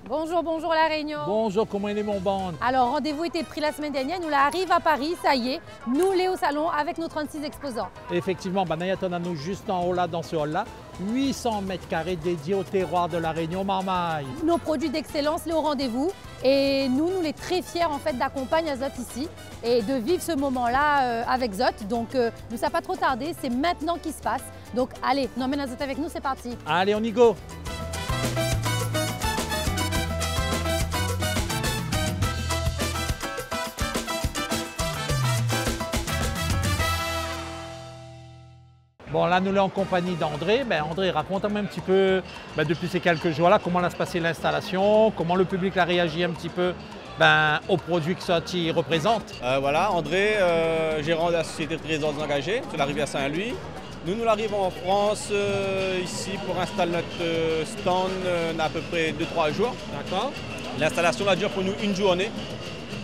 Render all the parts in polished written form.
Bonjour, bonjour La Réunion. Bonjour, comment est mon bande? Alors, rendez-vous était pris la semaine dernière. Nous l'arrive à Paris, ça y est. Nous, les au salon avec nos 36 exposants. Effectivement, Nayatona, nous juste en haut là, dans ce hall-là, 800 mètres carrés dédiés au terroir de La Réunion Marmaille. Nos produits d'excellence, les au rendez-vous. Et nous les très fiers en fait d'accompagner Zot ici et de vivre ce moment-là avec Zot. Donc, nous, ça n'a pas trop tardé, c'est maintenant qu'il se passe. Donc, allez, nous emmène Zot avec nous, c'est parti. Allez, on y go! Bon, là, nous sommes en compagnie d'André. André, raconte-moi un petit peu, depuis ces quelques jours-là, comment a se passé l'installation, comment le public a réagi un petit peu aux produits que ça représente. Voilà, André, gérant de la société de trésors engagés sur la rivière Saint-Louis. Nous arrivons en France ici pour installer notre stand à peu près 2-3 jours. D'accord. L'installation va durer pour nous une journée,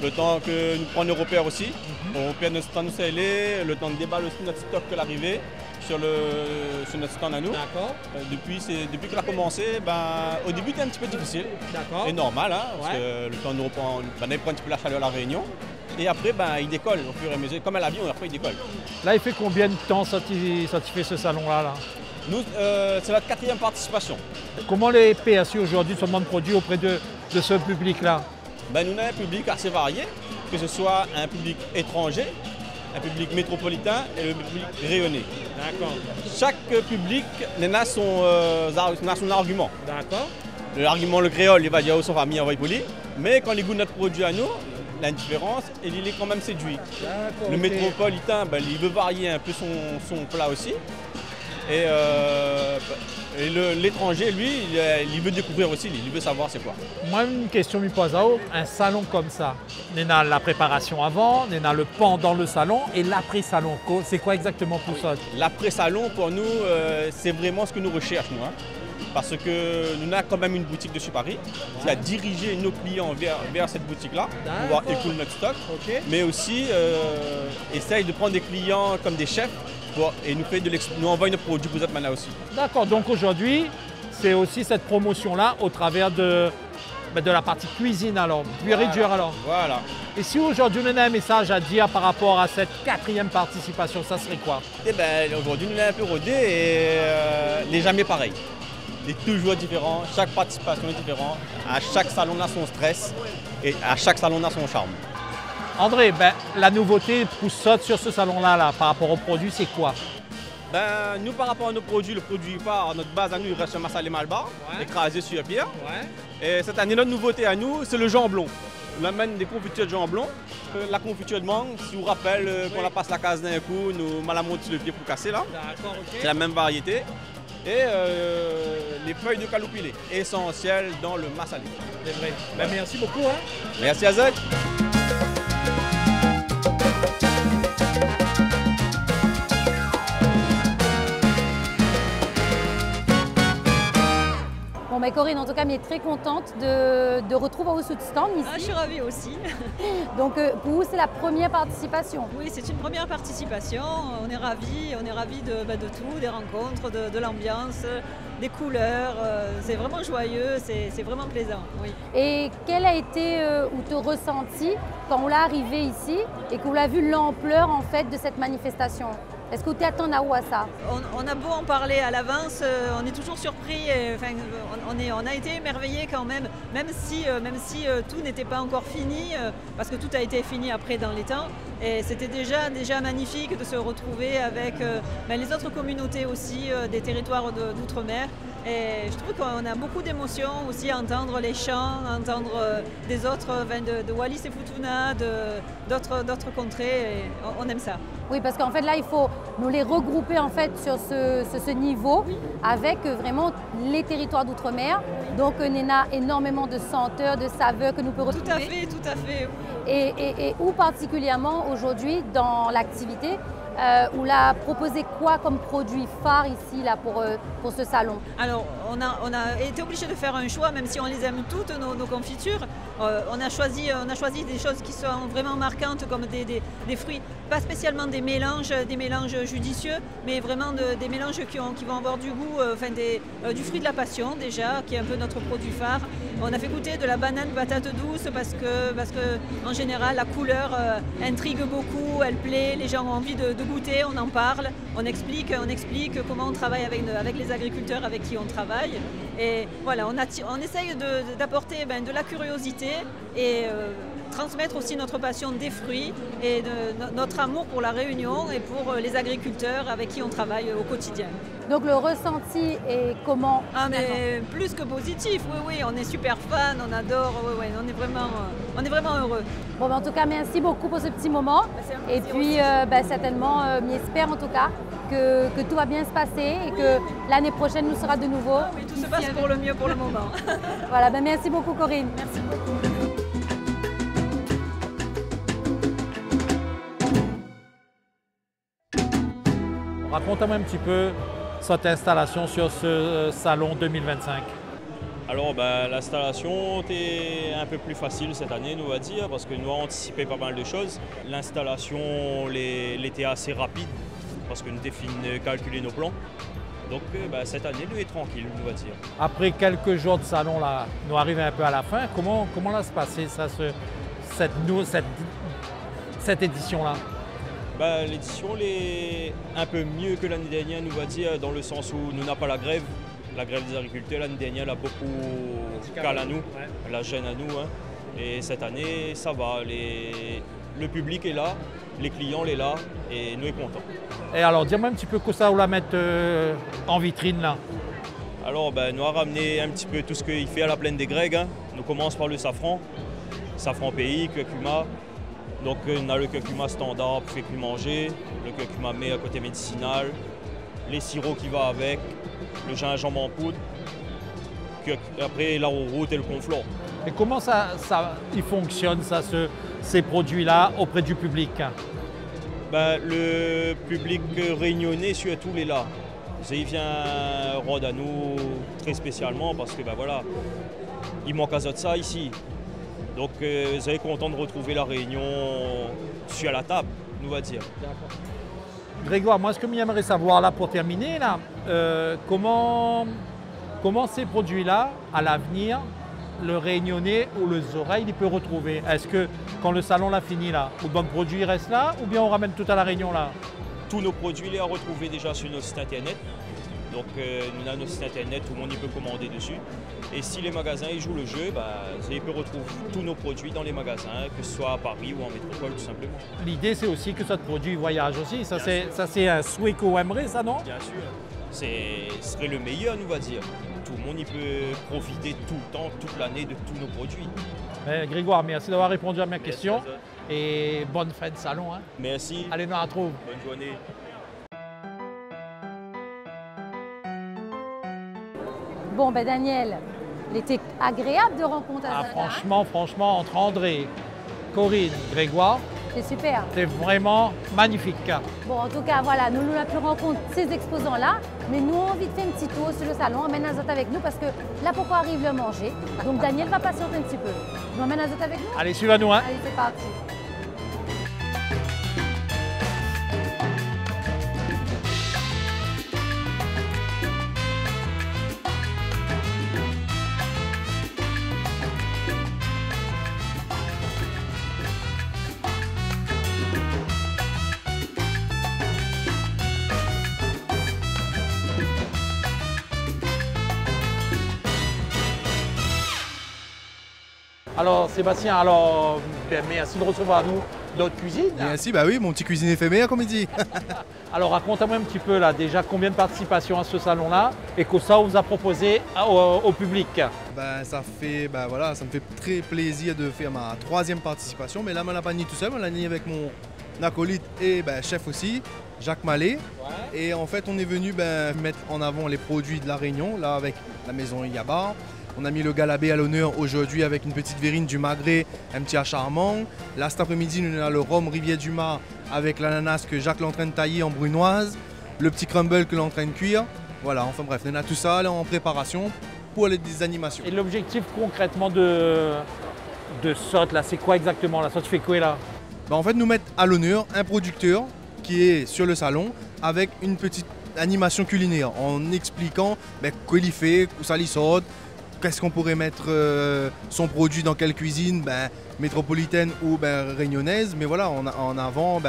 le temps que nous prenons nos repères aussi. On repère notre stand scellé, le temps de déballer aussi notre stock que l'arrivée sur notre stand à nous. D'accord. Depuis qu'il a commencé, au début c'était un petit peu difficile. D'accord. Et normal, hein, parce que le temps de reprendre, il prend un petit peu la chaleur à la Réunion. Et après, il décolle au fur et à mesure. Comme à l'avion, après il décolle. Là, il fait combien de temps ça fait ce salon-là Nous, c'est notre 4e participation. Comment les PSU aujourd'hui se demandent produits auprès de ce public-là? Nous avons un public assez varié, que ce soit un public étranger, un public métropolitain et le public rayonné. D'accord. Chaque public a son argument. D'accord. L'argument, le créole, il va dire son famille en poli, mais quand il goûte notre produit à nous, la différence, il est quand même séduit. Le métropolitain, il veut varier un peu son plat aussi. Et l'étranger, lui, il veut découvrir aussi, il veut savoir c'est quoi. Moi, une question me pose à un salon comme ça, on a la préparation avant, on a le pendant le salon et l'après-salon. C'est quoi exactement pour ça? L'après-salon, pour nous, c'est vraiment ce que nous recherchons. Nous, hein. Parce que nous avons quand même une boutique dessus Paris qui a dirigé nos clients vers cette boutique-là pour pouvoir écouler notre stock, mais aussi essaye de prendre des clients comme des chefs et nous envoie nos produits pour cette manière aussi. D'accord, donc aujourd'hui, c'est aussi cette promotion-là au travers de la partie cuisine alors, nourriture alors. Voilà. Et si aujourd'hui on a un message à dire par rapport à cette 4e participation, ça serait quoi? Aujourd'hui, nous avons un peu rodé et les jamais pareil. Il est toujours différent, chaque participation est différente, à chaque salon on a son stress et à chaque salon on a son charme. André, la nouveauté pour Zot sur ce salon-là par rapport aux produits, c'est quoi? Nous, par rapport à nos produits, le produit phare, notre base à nous, il reste un massalé malbar, écrasé sur pierre. Et cette année, notre nouveauté à nous, c'est le jambon. On amène des confitures de jambon. La confiture de mangue, si vous rappelez qu'on la passe la case d'un coup, nous malamons sur le pied pour casser là. C'est la même variété. Et les feuilles de caloupilé, essentielles dans le massalé. C'est vrai. Merci beaucoup. Hein. Merci à Zot. Bon, Corinne, en tout cas, je suis très contente de retrouver au sous stand ici. Je suis ravie aussi. Donc, pour vous, c'est la première participation? Oui, c'est une première participation. On est ravis de tout, des rencontres, de l'ambiance, des couleurs. C'est vraiment joyeux, c'est vraiment plaisant. Oui. Et quel a été ton ressenti quand on l'a arrivé ici et qu'on a vu l'ampleur en fait de cette manifestation? Est-ce que tu attends à ça? On a beau en parler à l'avance, on est toujours surpris. On a été émerveillés quand même si tout n'était pas encore fini, parce que tout a été fini après dans les temps. Et c'était déjà magnifique de se retrouver avec les autres communautés aussi des territoires d'outre-mer. Et je trouve qu'on a beaucoup d'émotions aussi à entendre les chants, à entendre des autres de Wallis et Futuna, d'autres contrées. Et on aime ça. Oui, parce qu'en fait là, il faut nous les regrouper en fait sur ce niveau avec vraiment les territoires d'outre-mer. Donc on a énormément de senteurs, de saveurs que nous pouvons retrouver. Tout à fait. Et où particulièrement aujourd'hui dans l'activité, où l'a proposé quoi comme produit phare ici là, pour ce salon? Alors on a été obligé de faire un choix, même si on les aime toutes nos confitures. On a choisi des choses qui sont vraiment marquantes, comme des fruits, pas spécialement des mélanges judicieux, mais vraiment des mélanges qui vont avoir du goût, du fruit de la passion déjà, qui est un peu notre produit phare. On a fait goûter de la banane patate douce parce que en général la couleur intrigue beaucoup, elle plaît, les gens ont envie de goûter, on en parle, on explique comment on travaille avec les agriculteurs avec qui on travaille. Et voilà, on essaye d'apporter de la curiosité et transmettre aussi notre passion des fruits et notre amour pour la Réunion et pour les agriculteurs avec qui on travaille au quotidien. Donc le ressenti est comment? Ah mais plus que positif, oui, on est super fans, on adore, oui, on est vraiment heureux. Bon, en tout cas, merci beaucoup pour ce petit moment. Et puis, certainement, j'espère en tout cas que tout va bien se passer et que l'année prochaine nous sera de nouveau. Oui, tout se passe pour le mieux pour le moment. Voilà, merci beaucoup Corinne. Merci beaucoup. Raconte-moi un petit peu cette installation sur ce salon 2025. Alors l'installation était un peu plus facile cette année, nous on va dire, parce que nous avons anticipé pas mal de choses. L'installation était assez rapide, parce que nous avons fini de calculer nos plans. Donc cette année, nous est tranquille, nous on va dire. Après quelques jours de salon, là, nous arrivons un peu à la fin. Comment va se passer ça, cette édition-là? L'édition est un peu mieux que l'année dernière, nous on va dire, dans le sens où nous n'avons pas la grève. La grève des agriculteurs, l'année dernière, elle a beaucoup calé à nous, la gêne à nous. Hein. Et cette année, ça va. Le public est là, les clients sont là et nous sommes contents. Et alors, dis-moi un petit peu quoi ça vous la mettre en vitrine là. Alors, nous avons ramené un petit peu tout ce qu'il fait à la plaine des Grecs. Hein. Nous commençons par le safran pays, curcuma. Donc, on a le curcuma standard pour faire plus manger, le curcuma mais à côté médicinal, les sirops qui vont avec. Le gingembre en poudre, après l'arrowroot et le conflore. Et comment il fonctionne ces produits-là auprès du public? Le public réunionnais surtout les là. Il vient rôder à nous très spécialement parce que il manque à ça ici. Donc vous êtes content de retrouver la Réunion sur la table, nous va dire. Grégoire, moi ce que j'aimerais savoir là pour terminer, là, comment ces produits-là, à l'avenir, le Réunionnais ou le oreilles, il peut retrouver? Est-ce que quand le salon l'a fini là, ou bon produit reste là, ou bien on ramène tout à la Réunion là? Tous nos produits les à retrouver déjà sur notre site internet. Donc nous avons notre site internet, tout le monde y peut commander dessus. Et si les magasins ils jouent le jeu, ils peuvent retrouver tous nos produits dans les magasins, que ce soit à Paris ou en métropole tout simplement. L'idée c'est aussi que ce produit voyage aussi, ça c'est un souhait qu'on aimerait ça, non? Bien sûr, ce serait le meilleur nous va dire. Tout le monde y peut profiter tout le temps, toute l'année de tous nos produits. Grégoire, merci d'avoir répondu à mes questions et bonne fin de salon. Hein. Merci. Allez, nous retrouvons. Bonne journée. Bon, Daniel, il était agréable de rencontrer à franchement, entre André, Corinne, Grégoire, c'est super. C'est vraiment magnifique. Bon, en tout cas, voilà, nous n'avons plus rencontré ces exposants-là, mais nous avons envie de faire un petit tour sur le salon. On emmène Azote avec nous parce que là, pourquoi arrive le manger? Donc, Daniel va patienter un petit peu. Nous emmène Azote avec nous? Allez, suivez-nous. Hein. Allez, c'est parti. Alors Sébastien, merci de recevoir nous notre cuisine. Merci, oui, mon petit cuisine éphémère comme il dit. Alors raconte-moi un petit peu là, déjà combien de participation à ce salon-là et que ça vous a proposé au public. Ça me fait très plaisir de faire ma 3e participation, mais là on l'a pas ni tout seul, on l'a ni avec mon acolyte et chef aussi, Jacques Mallet. Ouais. Et en fait on est venu mettre en avant les produits de la Réunion, là avec la maison Yabar. On a mis le galabé à l'honneur aujourd'hui avec une petite verrine du Magret, un petit acharnement. Là, cet après-midi, nous avons le rhum Rivière du Mar avec l'ananas que Jacques est en train de tailler en brunoise, le petit crumble que l'on est en train de cuire. Voilà, enfin bref, on a tout ça là, en préparation pour les animations. Et l'objectif concrètement de de Sot, là, c'est quoi exactement là? Ça, tu fais quoi là? En fait, nous mettre à l'honneur un producteur qui est sur le salon avec une petite animation culinaire en expliquant quoi il fait, où ça lui sort, qu'est-ce qu'on pourrait mettre son produit dans quelle cuisine, métropolitaine ou réunionnaise. Mais voilà, en avant,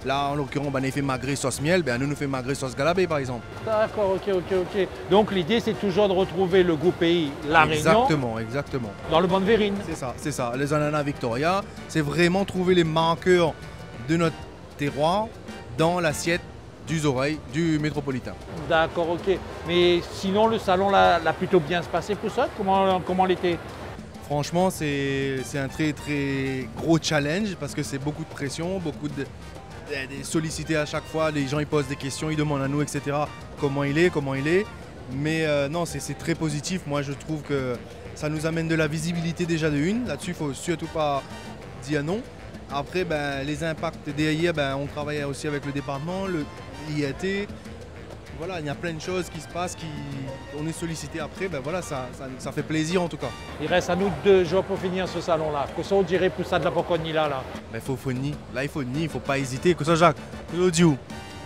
là en l'occurrence, on a fait magret sauce miel, nous fait magret sauce galabé par exemple. D'accord, ok. Donc l'idée c'est toujours de retrouver le goût pays, la Réunion. Exactement. Dans le banc de Vérine. C'est ça. Les ananas Victoria, c'est vraiment trouver les marqueurs de notre terroir dans l'assiette du oreilles du métropolitain. D'accord, ok. Mais sinon, le salon l'a plutôt bien se passé pour ça? Comment l'était? Franchement, c'est un très très gros challenge parce que c'est beaucoup de pression, beaucoup de solliciter à chaque fois. Les gens ils posent des questions, ils demandent à nous, etc. Comment il est. Mais non, c'est très positif. Moi, je trouve que ça nous amène de la visibilité déjà de une. Là-dessus, il ne faut surtout pas dire non. Après, les impacts derrière, on travaille aussi avec le département, l'IAT. Voilà, il y a plein de choses qui se passent, on est sollicité après, voilà, ça fait plaisir en tout cas. Il reste à nous 2 jours pour finir ce salon-là. Que ça, on dirait pour ça de la Poconi là. Il faut nier. Là, il faut nier, il ne faut pas hésiter. Que ça, Jacques, l'audio.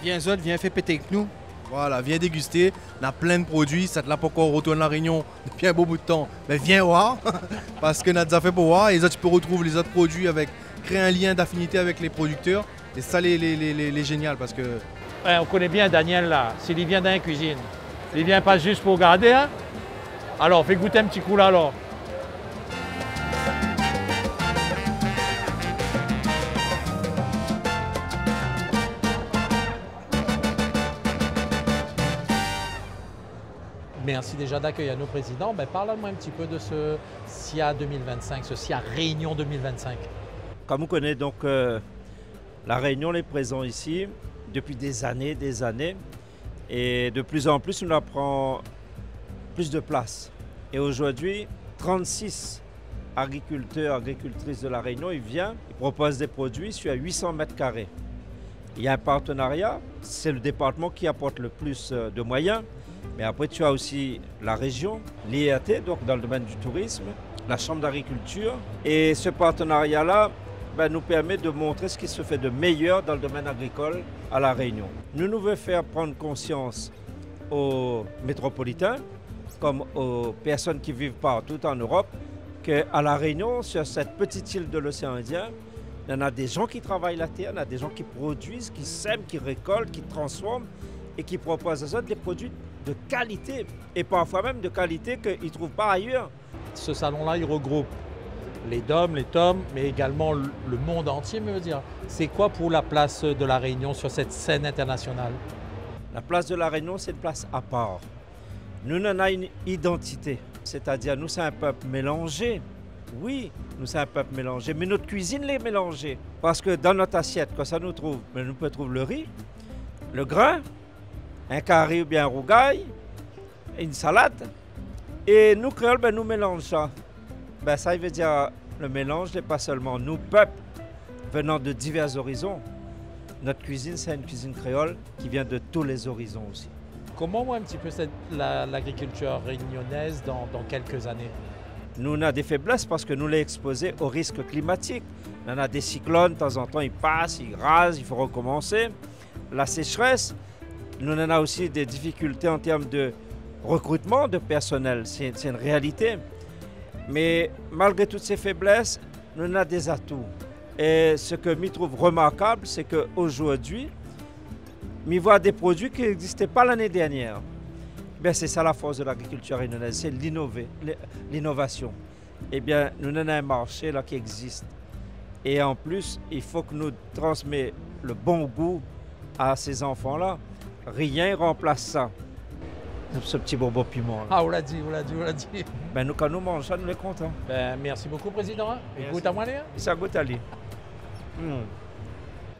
Viens Zot, viens faire péter avec nous. Voilà, viens déguster. On a plein de produits. Ça te l'a pas encore retourné à la Réunion depuis un beau bout de temps. Mais viens voir, parce que nous avons fait pour voir. Et ça, tu peux retrouver les autres produits créer un lien d'affinité avec les producteurs. Et ça, les génial parce que. Ouais, on connaît bien Daniel là. S'il vient dans la cuisine, il vient pas juste pour regarder. Hein? Alors, fais goûter un petit coup là alors. Merci déjà d'accueillir nos présidents. Parle-moi un petit peu de ce SIA 2025, ce SIA Réunion 2025. Comme vous connaissez donc la Réunion est présente ici depuis des années, et de plus en plus on en prend plus de place. Et aujourd'hui, 36 agriculteurs, agricultrices de la Réunion, ils proposent des produits sur 800 mètres carrés. Il y a un partenariat, c'est le département qui apporte le plus de moyens, mais après tu as aussi la région, l'IAT, donc dans le domaine du tourisme, la chambre d'agriculture, et ce partenariat-là nous permet de montrer ce qui se fait de meilleur dans le domaine agricole à La Réunion. Nous voulons faire prendre conscience aux métropolitains, comme aux personnes qui vivent partout en Europe, qu'à La Réunion, sur cette petite île de l'océan Indien, il y en a des gens qui travaillent la terre, il y en a des gens qui produisent, qui sèment, qui récoltent, qui transforment et qui proposent aux autres des produits de qualité, et parfois même de qualité qu'ils ne trouvent pas ailleurs. Ce salon-là, il regroupe les DOM, les TOM, mais également le monde entier, me veut dire. C'est quoi pour la place de La Réunion sur cette scène internationale? La place de La Réunion, c'est une place à part. Nous, on a une identité, c'est-à-dire nous, c'est un peuple mélangé. Oui, nous, c'est un peuple mélangé, mais notre cuisine l'est mélangée. Parce que dans notre assiette, quand ça nous trouve, nous pouvons trouver le riz, le grain, un carré ou bien un rougail, une salade. Et nous, créoles, nous mélangeons ça. Ça veut dire le mélange n'est pas seulement nous, peuple, venant de divers horizons. Notre cuisine, c'est une cuisine créole qui vient de tous les horizons aussi. Comment voit un petit peu l'agriculture réunionnaise dans quelques années? Nous, on a des faiblesses parce que nous l'avons exposé aux risques climatiques. On a des cyclones, de temps en temps, ils passent, ils rasent, il faut recommencer. La sécheresse, nous on a aussi des difficultés en termes de recrutement de personnel, c'est une réalité. Mais malgré toutes ces faiblesses, nous avons des atouts. Et ce que je trouve remarquable, c'est qu'aujourd'hui, je vois des produits qui n'existaient pas l'année dernière. C'est ça la force de l'agriculture réunionnaise, c'est l'innovation. Nous avons un marché là qui existe. Et en plus, il faut que nous transmettions le bon goût à ces enfants-là. Rien ne remplace ça. Ce petit bonbon piment. Là. Ah, on l'a dit. Nous, quand nous mangeons ça, nous sommes contents. Merci beaucoup, Président. Écoute à moi, Léa. Ça goûte à lui.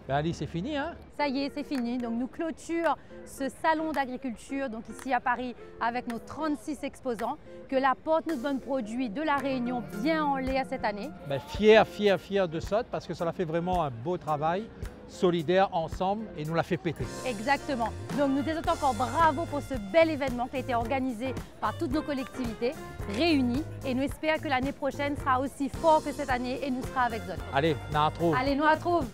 Ali, c'est fini, hein? Ça y est, c'est fini. Donc, nous clôturons ce salon d'agriculture, donc ici à Paris, avec nos 36 exposants. Que la porte nous bonne produits de La Réunion bien en lait à cette année. Fier de ça, parce que ça a fait vraiment un beau travail. solidaire ensemble et nous l'a fait péter. Exactement. Donc nous disons encore bravo pour ce bel événement qui a été organisé par toutes nos collectivités réunies et nous espérons que l'année prochaine sera aussi fort que cette année et nous sera avec Zot. Allez, nous retrouve. Allez, nous retrouve.